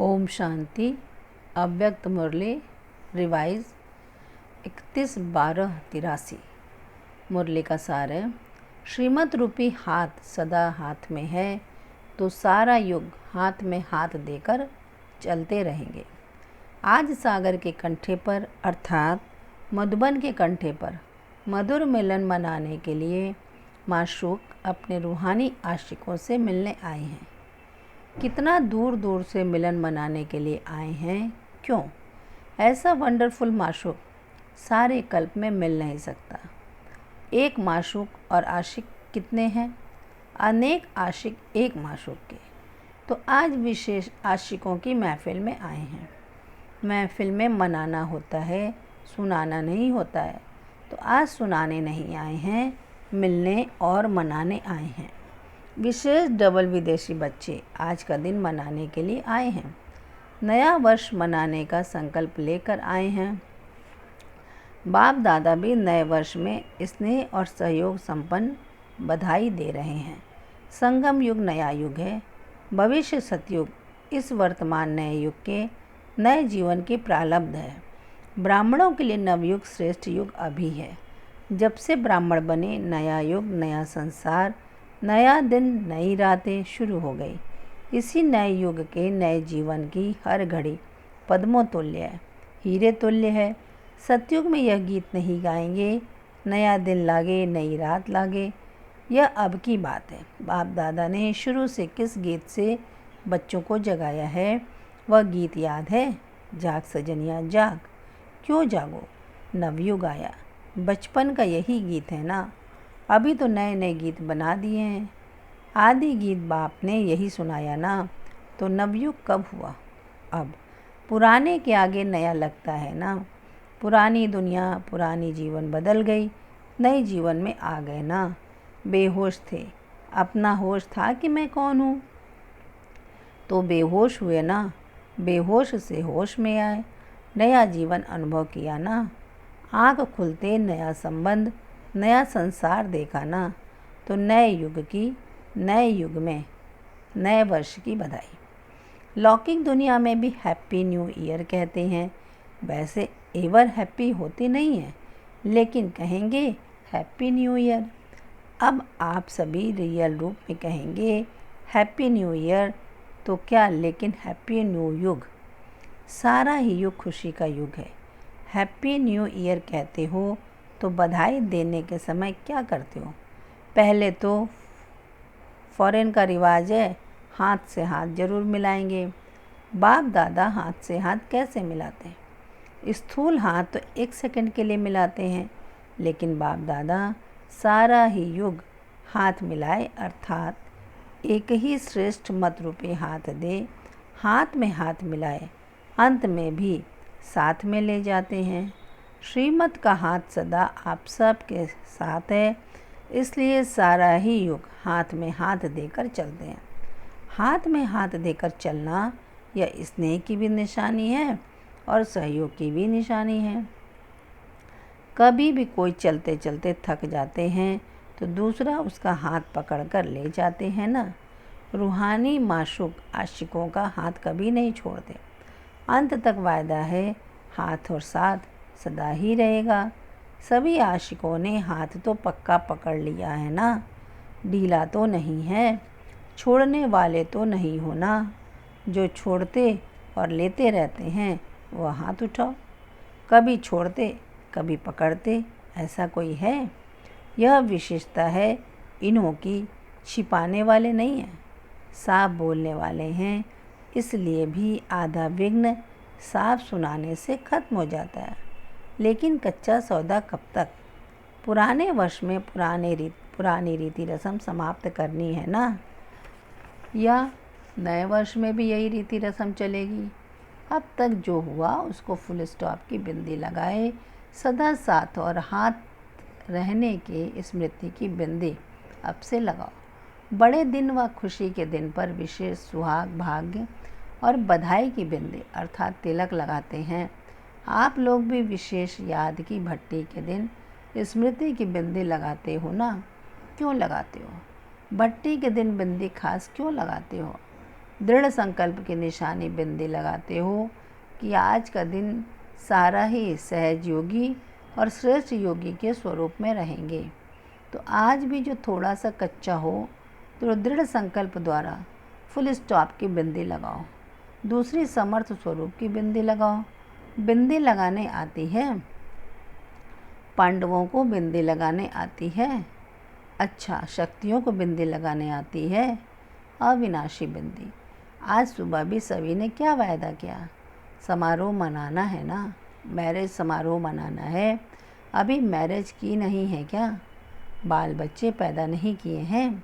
ओम शांति। अव्यक्त मुरली रिवाइज 31/12/83। मुरली का सार है, श्रीमत रूपी हाथ सदा हाथ में है तो सारा युग हाथ में हाथ देकर चलते रहेंगे। आज सागर के कंठे पर अर्थात मधुबन के कंठे पर मधुर मिलन मनाने के लिए माशूक अपने रूहानी आशिकों से मिलने आए हैं। कितना दूर दूर से मिलन मनाने के लिए आए हैं। क्यों? ऐसा वंडरफुल माशूक सारे कल्प में मिल नहीं सकता। एक माशूक और आशिक कितने हैं? अनेक आशिक एक माशूक के। तो आज विशेष आशिकों की महफिल में आए हैं। महफिल में मनाना होता है, सुनाना नहीं होता है। तो आज सुनाने नहीं आए हैं, मिलने और मनाने आए हैं। विशेष डबल विदेशी बच्चे आज का दिन मनाने के लिए आए हैं। नया वर्ष मनाने का संकल्प लेकर आए हैं। बाप दादा भी नए वर्ष में स्नेह और सहयोग संपन्न बधाई दे रहे हैं। संगम युग नया युग है, भविष्य सतयुग इस वर्तमान नए युग के नए जीवन की प्रारब्ध है। ब्राह्मणों के लिए नवयुग श्रेष्ठ युग अभी है। जब से ब्राह्मण बने नया युग, नया संसार, नया दिन, नई रातें शुरू हो गई। इसी नए युग के नए जीवन की हर घड़ी पद्मों तुल्य है, हीरे तुल्य है। सतयुग में यह गीत नहीं गाएंगे, नया दिन लागे नई रात लागे, यह अब की बात है। बाप दादा ने शुरू से किस गीत से बच्चों को जगाया है, वह गीत याद है? जाग सजनिया जाग, क्यों जागो, नवयुग आया। बचपन का यही गीत है ना। अभी तो नए नए गीत बना दिए हैं। आदि गीत बाप ने यही सुनाया ना, तो नवयुग कब हुआ? अब पुराने के आगे नया लगता है ना। पुरानी दुनिया, पुरानी जीवन बदल गई, नए जीवन में आ गए ना। बेहोश थे, अपना होश था कि मैं कौन हूँ, तो बेहोश हुए ना। बेहोश से होश में आए, नया जीवन अनुभव किया ना। आँख खुलते नया संबंध, नया संसार देखा ना। तो नए युग की, नए युग में नए वर्ष की बधाई। लौकिक दुनिया में भी हैप्पी न्यू ईयर कहते हैं। वैसे एवर हैप्पी होती नहीं है, लेकिन कहेंगे हैप्पी न्यू ईयर। अब आप सभी रियल रूप में कहेंगे हैप्पी न्यू ईयर तो क्या, लेकिन हैप्पी न्यू युग। सारा ही युग खुशी का युग है। हैप्पी न्यू ईयर कहते हो तो बधाई देने के समय क्या करते हो? पहले तो फॉरेन का रिवाज है, हाथ से हाथ जरूर मिलाएंगे। बाप दादा हाथ से हाथ कैसे मिलाते हैं? स्थूल हाथ तो 1 सेकंड के लिए मिलाते हैं, लेकिन बाप दादा सारा ही युग हाथ मिलाए, अर्थात एक ही श्रेष्ठ मत रूपी हाथ दे, हाथ में हाथ मिलाए, अंत में भी साथ में ले जाते हैं। श्रीमत का हाथ सदा आप सब के साथ है, इसलिए सारा ही युग हाथ में हाथ देकर चलते हैं। हाथ में हाथ देकर चलना यह स्नेह की भी निशानी है और सहयोग की भी निशानी है। कभी भी कोई चलते चलते थक जाते हैं तो दूसरा उसका हाथ पकड़ कर ले जाते हैं ना। रूहानी माशूक आशिकों का हाथ कभी नहीं छोड़ते। अंत तक वायदा है, हाथ और साथ सदा ही रहेगा। सभी आशिकों ने हाथ तो पक्का पकड़ लिया है ना, ढीला तो नहीं है। छोड़ने वाले तो नहीं हो ना। जो छोड़ते और लेते रहते हैं वह हाथ उठाओ। कभी छोड़ते कभी पकड़ते, ऐसा कोई है? यह विशेषता है इन्हों की, छिपाने वाले नहीं हैं, साफ बोलने वाले हैं। इसलिए भी आधा विघ्न साफ सुनाने से खत्म हो जाता है। लेकिन कच्चा सौदा कब तक? पुराने वर्ष में पुरानी रीति रस्म समाप्त करनी है ना, या नए वर्ष में भी यही रीति रस्म चलेगी? अब तक जो हुआ उसको फुल स्टॉप की बिंदी लगाए, सदा साथ और हाथ रहने के स्मृति की बिंदी अब से लगाओ। बड़े दिन व खुशी के दिन पर विशेष सुहाग, भाग्य और बधाई की बिंदी अर्थात तिलक लगाते हैं। आप लोग भी विशेष याद की भट्टी के दिन स्मृति की बिंदी लगाते हो ना। क्यों लगाते हो? भट्टी के दिन बिंदी खास क्यों लगाते हो? दृढ़ संकल्प की निशानी बिंदी लगाते हो कि आज का दिन सारा ही सहज योगी और श्रेष्ठ योगी के स्वरूप में रहेंगे। तो आज भी जो थोड़ा सा कच्चा हो तो दृढ़ संकल्प द्वारा फुल स्टॉप की बिंदी लगाओ, दूसरी समर्थ स्वरूप की बिंदी लगाओ। बिंदी लगाने आती है, पांडवों को बिंदी लगाने आती है। अच्छा, शक्तियों को बिंदी लगाने आती है, अविनाशी बिंदी। आज सुबह भी सभी ने क्या वायदा किया? समारोह मनाना है ना, मैरिज समारोह मनाना है। अभी मैरिज की नहीं है क्या? बाल बच्चे पैदा नहीं किए हैं?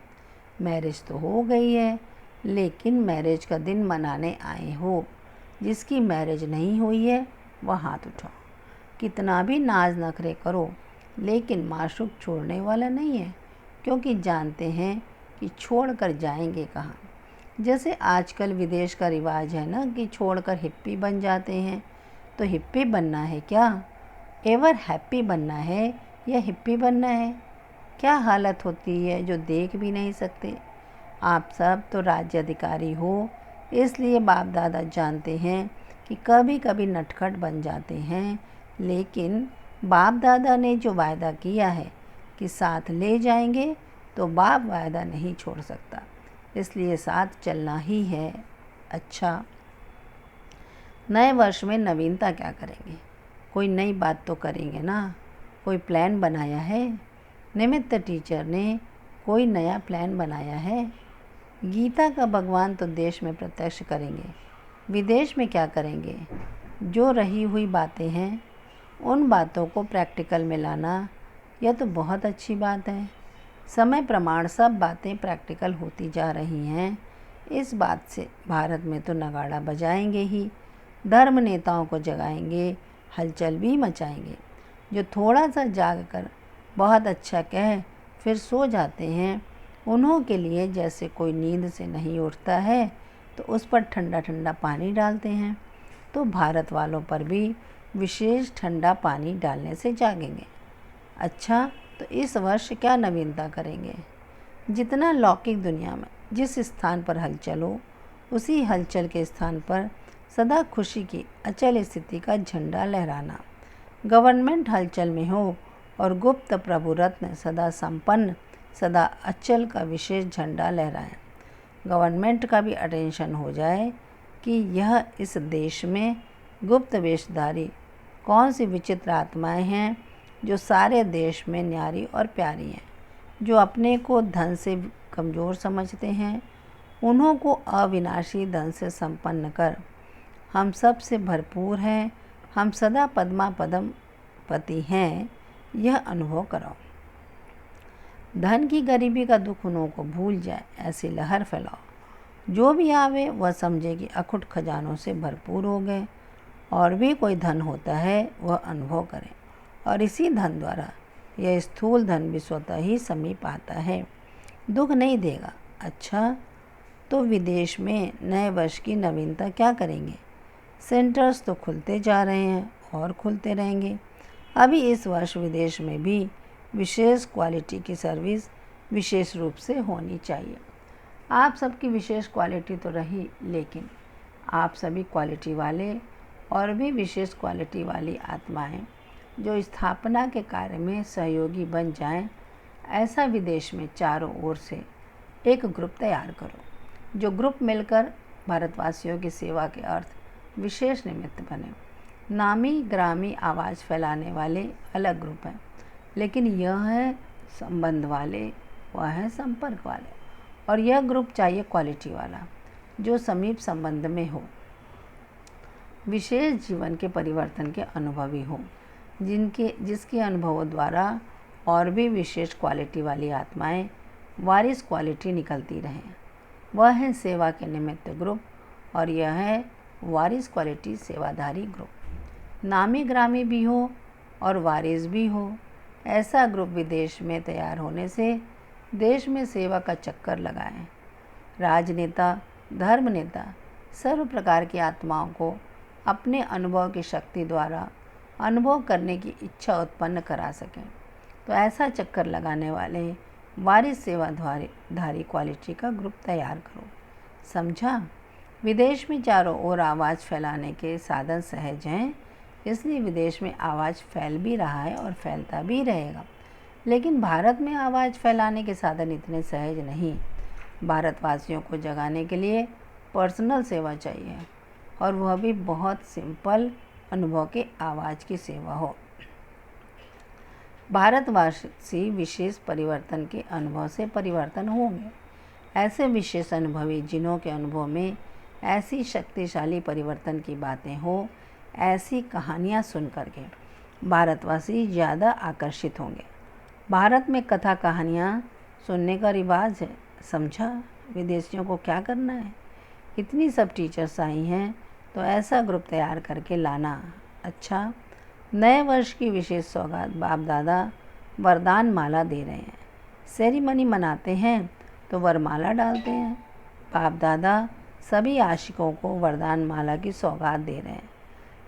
मैरिज तो हो गई है, लेकिन मैरिज का दिन मनाने आए हो। जिसकी मैरिज नहीं हुई है वह हाथ उठाओ। कितना भी नाज नखरे करो, लेकिन माशूक छोड़ने वाला नहीं है, क्योंकि जानते हैं कि छोड़ कर जाएंगे कहाँ। जैसे आजकल विदेश का रिवाज है ना कि छोड़कर हिप्पी बन जाते हैं। तो हिप्पी बनना है क्या? एवर हैप्पी बनना है या हिप्पी बनना है? क्या हालत होती है जो देख भी नहीं सकते। आप सब तो राज्य अधिकारी हो, इसलिए बाप दादा जानते हैं कि कभी कभी नटखट बन जाते हैं, लेकिन बाप दादा ने जो वायदा किया है कि साथ ले जाएंगे, तो बाप वायदा नहीं छोड़ सकता, इसलिए साथ चलना ही है। अच्छा, नए वर्ष में नवीनता क्या करेंगे? कोई नई बात तो करेंगे ना, कोई प्लान बनाया है? निमित्त टीचर ने कोई नया प्लान बनाया है? गीता का भगवान तो देश में प्रत्यक्ष करेंगे, विदेश में क्या करेंगे? जो रही हुई बातें हैं उन बातों को प्रैक्टिकल में लाना, यह तो बहुत अच्छी बात है। समय प्रमाण सब बातें प्रैक्टिकल होती जा रही हैं। इस बात से भारत में तो नगाड़ा बजाएंगे ही, धर्म नेताओं को जगाएंगे, हलचल भी मचाएंगे। जो थोड़ा सा जाग कर बहुत अच्छा कह फिर सो जाते हैं, उन्हों के लिए जैसे कोई नींद से नहीं उठता है तो उस पर ठंडा ठंडा पानी डालते हैं, तो भारत वालों पर भी विशेष ठंडा पानी डालने से जागेंगे। अच्छा, तो इस वर्ष क्या नवीनता करेंगे? जितना लौकिक दुनिया में जिस स्थान पर हलचल हो, उसी हलचल के स्थान पर सदा खुशी की अचल स्थिति का झंडा लहराना। गवर्नमेंट हलचल में हो और गुप्त प्रभु रत्न सदा संपन्न, सदा अचल का विशेष झंडा लहराएं। गवर्नमेंट का भी अटेंशन हो जाए कि यह इस देश में गुप्त वेशधारी कौन सी विचित्र आत्माएं हैं जो सारे देश में न्यारी और प्यारी हैं, जो अपने को धन से कमज़ोर समझते हैं, उन्हों को अविनाशी धन से संपन्न कर हम सब से भरपूर हैं, हम सदा पद्मा पदम पति हैं, यह अनुभव कराओ। धन की गरीबी का दुख उन्हों को भूल जाए, ऐसी लहर फैलाओ। जो भी आवे वह समझे कि अखुट खजानों से भरपूर हो गए, और भी कोई धन होता है वह अनुभव करें, और इसी धन द्वारा यह स्थूल धन भी स्वतः ही समीप आता है, दुख नहीं देगा। अच्छा, तो विदेश में नए वर्ष की नवीनता क्या करेंगे? सेंटर्स तो खुलते जा रहे हैं और खुलते रहेंगे। अभी इस वर्ष विदेश में भी विशेष क्वालिटी की सर्विस विशेष रूप से होनी चाहिए। आप सबकी विशेष क्वालिटी तो रही, लेकिन आप सभी क्वालिटी वाले और भी विशेष क्वालिटी वाली आत्माएं जो स्थापना के कार्य में सहयोगी बन जाएं, ऐसा विदेश में चारों ओर से एक ग्रुप तैयार करो। जो ग्रुप मिलकर भारतवासियों की सेवा के अर्थ विशेष निमित्त बने। नामी ग्रामी आवाज़ फैलाने वाले अलग ग्रुप हैं, लेकिन यह है संबंध वाले, वह है संपर्क वाले, और यह ग्रुप चाहिए क्वालिटी वाला जो समीप संबंध में हो, विशेष जीवन के परिवर्तन के अनुभवी हो, जिसके अनुभवों द्वारा और भी विशेष क्वालिटी वाली आत्माएं वारिस क्वालिटी निकलती रहें। वह है सेवा के निमित्त ग्रुप, और यह है वारिस क्वालिटी सेवाधारी ग्रुप। नामी ग्रामी भी हो और वारिस भी हो, ऐसा ग्रुप विदेश में तैयार होने से देश में सेवा का चक्कर लगाएं। राजनेता, धर्म नेता सर्व प्रकार की आत्माओं को अपने अनुभव की शक्ति द्वारा अनुभव करने की इच्छा उत्पन्न करा सकें, तो ऐसा चक्कर लगाने वाले वारिस सेवाधारी क्वालिटी का ग्रुप तैयार करो। समझा? विदेश में चारों ओर आवाज़ फैलाने के साधन सहज हैं, इसलिए विदेश में आवाज़ फैल भी रहा है और फैलता भी रहेगा। लेकिन भारत में आवाज़ फैलाने के साधन इतने सहज नहीं। भारतवासियों को जगाने के लिए पर्सनल सेवा चाहिए, और वह भी बहुत सिंपल अनुभव के आवाज़ की सेवा हो। भारतवासी विशेष परिवर्तन के अनुभव से परिवर्तन होंगे। ऐसे विशेष अनुभवी जिन्हों के अनुभव में ऐसी शक्तिशाली परिवर्तन की बातें हो, ऐसी कहानियाँ सुन करके भारतवासी ज़्यादा आकर्षित होंगे। भारत में कथा कहानियाँ सुनने का रिवाज है, समझा। विदेशियों को क्या करना है? इतनी सब टीचर्स आई हैं तो ऐसा ग्रुप तैयार करके लाना। अच्छा, नए वर्ष की विशेष सौगात बाप दादा वरदान माला दे रहे हैं। सेरेमनी मनाते हैं तो वरमाला डालते हैं। बाप दादा सभी आशिकों को वरदान माला की सौगात दे रहे हैं।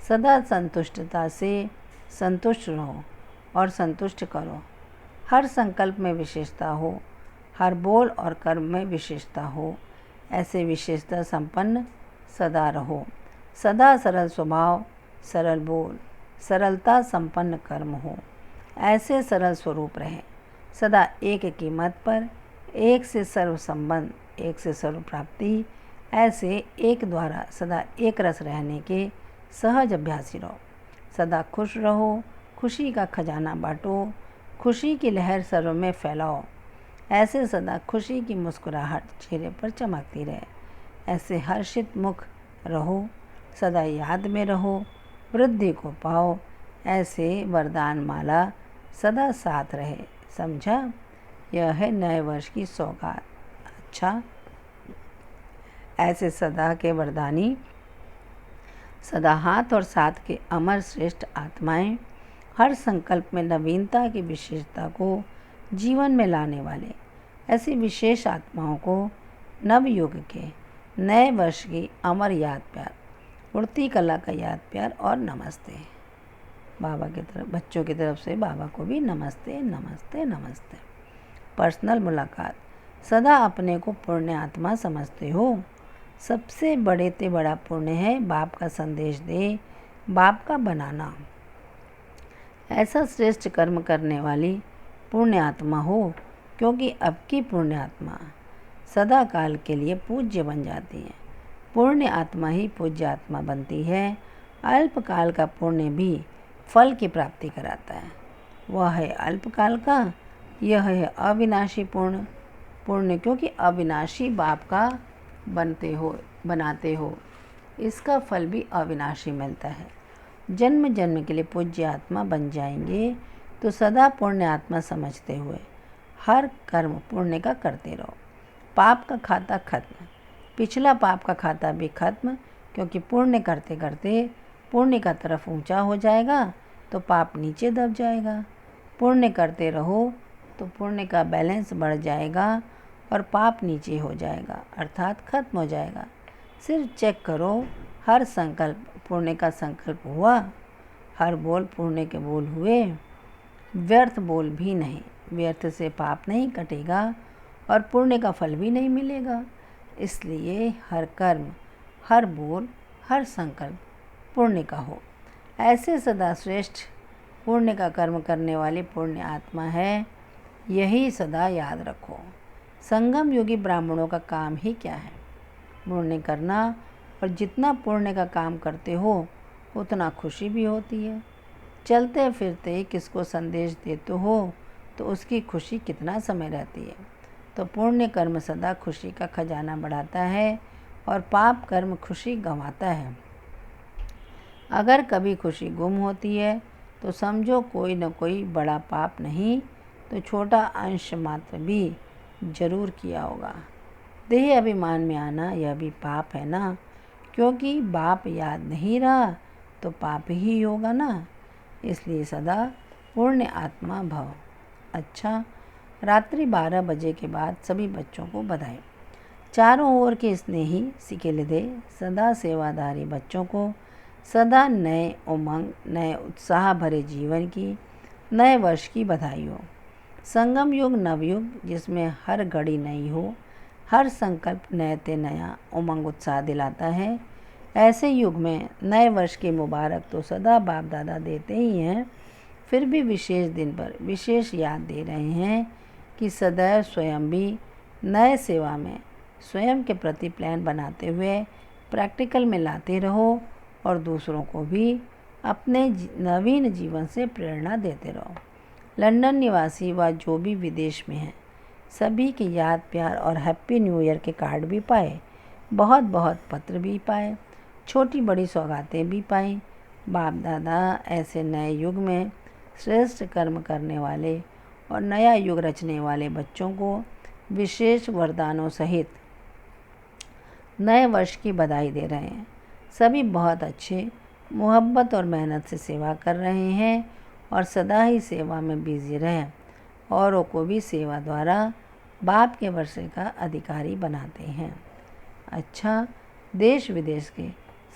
सदा संतुष्टता से संतुष्ट रहो और संतुष्ट करो। हर संकल्प में विशेषता हो, हर बोल और कर्म में विशेषता हो। ऐसे विशेषता संपन्न सदा रहो। सदा सरल स्वभाव, सरल बोल, सरलता संपन्न कर्म हो। ऐसे सरल स्वरूप रहे। सदा एक कीमत पर, एक से सर्व संबंध, एक से सर्व प्राप्ति, ऐसे एक द्वारा सदा एक रस रहने के सहज अभ्यासी रहो। सदा खुश रहो, खुशी का खजाना बांटो, खुशी की लहर सर्व में फैलाओ। ऐसे सदा खुशी की मुस्कुराहट चेहरे पर चमकती रहे। ऐसे हर्षित मुख रहो, सदा याद में रहो, वृद्धि को पाओ। ऐसे वरदान माला सदा साथ रहे, समझा। यह है नए वर्ष की सौगात। अच्छा, ऐसे सदा के वरदानी, सदा हाथ और साथ के अमर श्रेष्ठ आत्माएं, हर संकल्प में नवीनता की विशेषता को जीवन में लाने वाले, ऐसी विशेष आत्माओं को नवयुग के नए वर्ष की अमर याद प्यार, उड़ती कला का याद प्यार और नमस्ते। बाबा की तरफ, बच्चों की तरफ से बाबा को भी नमस्ते नमस्ते नमस्ते। पर्सनल मुलाकात। सदा अपने को पुण्य आत्मा समझते हो। सबसे बड़े ते बड़ा पुण्य है बाप का संदेश दे, बाप का बनाना। ऐसा श्रेष्ठ कर्म करने वाली पुण्य आत्मा हो, क्योंकि अब की पुण्य आत्मा सदा काल के लिए पूज्य बन जाती है। पुण्य आत्मा ही पूज्य आत्मा बनती है। अल्पकाल का पुण्य भी फल की प्राप्ति कराता है। वह है अल्पकाल का, यह है अविनाशी पुण्य, क्योंकि अविनाशी बाप का बनाते हो, इसका फल भी अविनाशी मिलता है। जन्म जन्म के लिए पूज्य आत्मा बन जाएंगे तो सदा पुण्य आत्मा समझते हुए हर कर्म पुण्य का करते रहो। पाप का खाता खत्म, पिछला पाप का खाता भी खत्म, क्योंकि पुण्य करते करते पुण्य का तरफ ऊंचा हो जाएगा तो पाप नीचे दब जाएगा। पुण्य करते रहो तो पुण्य का बैलेंस बढ़ जाएगा और पाप नीचे हो जाएगा, अर्थात खत्म हो जाएगा। सिर्फ चेक करो, हर संकल्प पुण्य का संकल्प हुआ, हर बोल पुण्य के बोल हुए, व्यर्थ बोल भी नहीं। व्यर्थ से पाप नहीं कटेगा और पुण्य का फल भी नहीं मिलेगा। इसलिए हर कर्म, हर बोल, हर संकल्प पुण्य का हो। ऐसे सदा श्रेष्ठ पुण्य का कर्म करने वाली पुण्य आत्मा है, यही सदा याद रखो। संगम योगी ब्राह्मणों का काम ही क्या है? पुण्य करना, और जितना पुण्य का काम करते हो उतना खुशी भी होती है। चलते फिरते किसको संदेश देते हो तो उसकी खुशी कितना समय रहती है। तो पुण्य कर्म सदा खुशी का खजाना बढ़ाता है और पाप कर्म खुशी गंवाता है। अगर कभी खुशी गुम होती है तो समझो कोई न कोई बड़ा पाप नहीं तो छोटा अंश मात्र भी जरूर किया होगा। देह अभिमान में आना यह भी पाप है ना, क्योंकि बाप याद नहीं रहा तो पाप ही होगा ना। इसलिए सदा पुण्य आत्मा भव। अच्छा, रात्रि 12 बजे के बाद सभी बच्चों को बधाई। चारों ओर के स्नेही सिकेलिदे सदा सेवादारी बच्चों को सदा नए उमंग, नए उत्साह भरे जीवन की, नए वर्ष की बधाई हो। संगम युग नवयुग जिसमें हर घड़ी नई हो, हर संकल्प नया उमंग उत्साह दिलाता है। ऐसे युग में नए वर्ष की मुबारक तो सदा बाप दादा देते ही हैं, फिर भी विशेष दिन पर विशेष याद दे रहे हैं कि सदैव स्वयं भी नए सेवा में स्वयं के प्रति प्लान बनाते हुए प्रैक्टिकल में लाते रहो और दूसरों को भी अपने नवीन जीवन से प्रेरणा देते रहो। लंदन निवासी व जो भी विदेश में हैं, सभी की याद प्यार और हैप्पी न्यू ईयर के कार्ड भी पाए, बहुत बहुत पत्र भी पाए, छोटी बड़ी सौगातें भी पाई। बाप दादा ऐसे नए युग में श्रेष्ठ कर्म करने वाले और नया युग रचने वाले बच्चों को विशेष वरदानों सहित नए वर्ष की बधाई दे रहे हैं। सभी बहुत अच्छे, मोहब्बत और मेहनत से सेवा कर रहे हैं और सदा ही सेवा में बिजी रहें। औरों को भी सेवा द्वारा बाप के वर्षे का अधिकारी बनाते हैं। अच्छा, देश विदेश के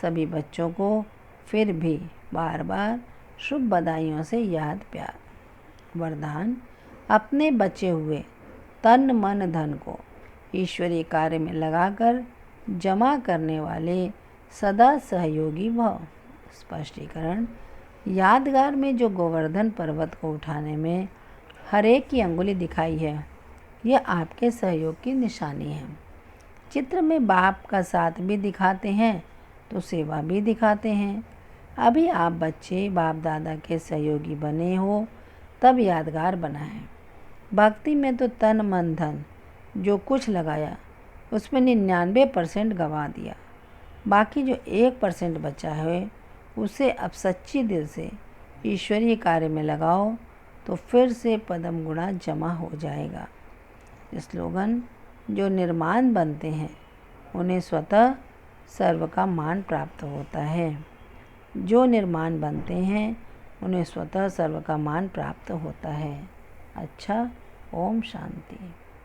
सभी बच्चों को फिर भी बार बार शुभ बधाइयों से याद प्यार। वरदान: अपने बचे हुए तन मन धन को ईश्वरीय कार्य में लगाकर जमा करने वाले सदा सहयोगी भव। स्पष्टीकरण: यादगार में जो गोवर्धन पर्वत को उठाने में हर एक की अंगुली दिखाई है, यह आपके सहयोग की निशानी है। चित्र में बाप का साथ भी दिखाते हैं तो सेवा भी दिखाते हैं। अभी आप बच्चे बाप दादा के सहयोगी बने हो, तब यादगार बना है। भक्ति में तो तन मन धन जो कुछ लगाया उसमें 99% गंवा दिया, बाकी जो 1% बचा है उसे अब सच्ची दिल से ईश्वरीय कार्य में लगाओ तो फिर से पदम गुणा जमा हो जाएगा। स्लोगन: जो निर्माण बनते हैं उन्हें स्वतः सर्व का मान प्राप्त होता है। जो निर्माण बनते हैं उन्हें स्वतः सर्व का मान प्राप्त होता है। अच्छा, ओम शांति।